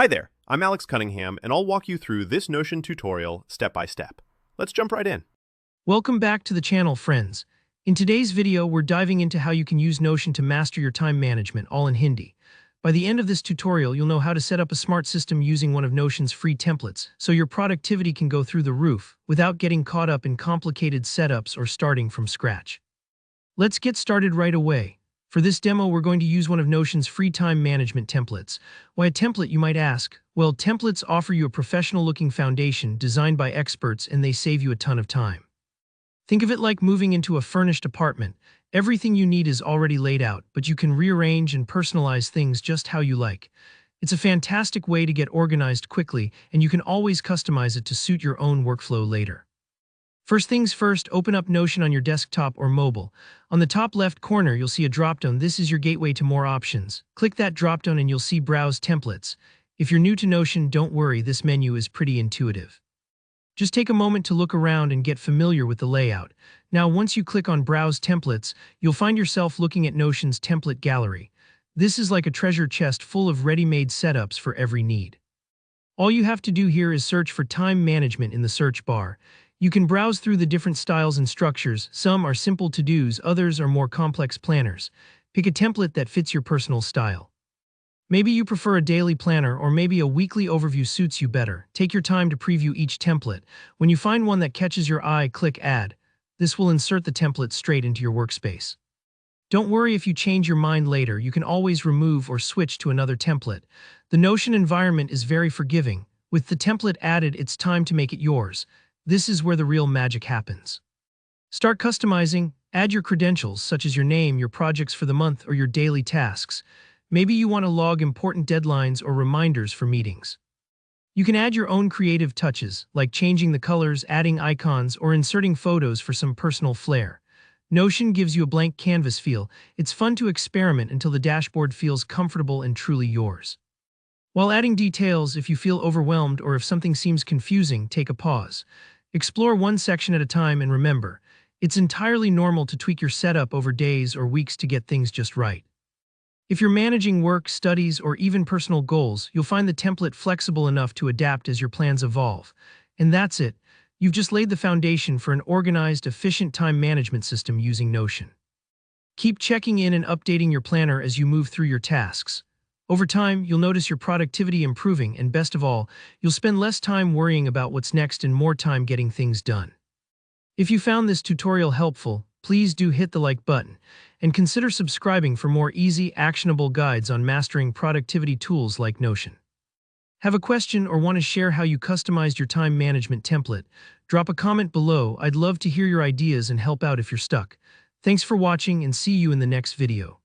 Hi there, I'm Alex Cunningham, and I'll walk you through this Notion tutorial step by step. Let's jump right in. Welcome back to the channel, friends. In today's video, we're diving into how you can use Notion to master your time management, all in Hindi. By the end of this tutorial, you'll know how to set up a smart system using one of Notion's free templates, so your productivity can go through the roof without getting caught up in complicated setups or starting from scratch. Let's get started right away. For this demo, we're going to use one of Notion's free time management templates. Why a template, you might ask? Well, templates offer you a professional-looking foundation designed by experts, and they save you a ton of time. Think of it like moving into a furnished apartment. Everything you need is already laid out, but you can rearrange and personalize things just how you like. It's a fantastic way to get organized quickly, and you can always customize it to suit your own workflow later. First things first, open up Notion on your desktop or mobile. On the top left corner, you'll see a dropdown. This is your gateway to more options. Click that dropdown and you'll see Browse Templates. If you're new to Notion, don't worry, this menu is pretty intuitive. Just take a moment to look around and get familiar with the layout. Now, once you click on Browse Templates, you'll find yourself looking at Notion's template gallery. This is like a treasure chest full of ready-made setups for every need. All you have to do here is search for time management in the search bar. You can browse through the different styles and structures. Some are simple to-dos, others are more complex planners. Pick a template that fits your personal style. Maybe you prefer a daily planner, or maybe a weekly overview suits you better. Take your time to preview each template. When you find one that catches your eye, click Add. This will insert the template straight into your workspace. Don't worry if you change your mind later, you can always remove or switch to another template. The Notion environment is very forgiving. With the template added, it's time to make it yours. This is where the real magic happens. Start customizing. Add your credentials, such as your name, your projects for the month, or your daily tasks. Maybe you want to log important deadlines or reminders for meetings. You can add your own creative touches, like changing the colors, adding icons, or inserting photos for some personal flair. Notion gives you a blank canvas feel. It's fun to experiment until the dashboard feels comfortable and truly yours. While adding details, if you feel overwhelmed or if something seems confusing, take a pause. Explore one section at a time, and remember, it's entirely normal to tweak your setup over days or weeks to get things just right. If you're managing work, studies, or even personal goals, you'll find the template flexible enough to adapt as your plans evolve. And that's it. You've just laid the foundation for an organized, efficient time management system using Notion. Keep checking in and updating your planner as you move through your tasks. Over time, you'll notice your productivity improving, and best of all, you'll spend less time worrying about what's next and more time getting things done. If you found this tutorial helpful, please do hit the like button, and consider subscribing for more easy, actionable guides on mastering productivity tools like Notion. Have a question or want to share how you customized your time management template? Drop a comment below. I'd love to hear your ideas and help out if you're stuck. Thanks for watching, and see you in the next video.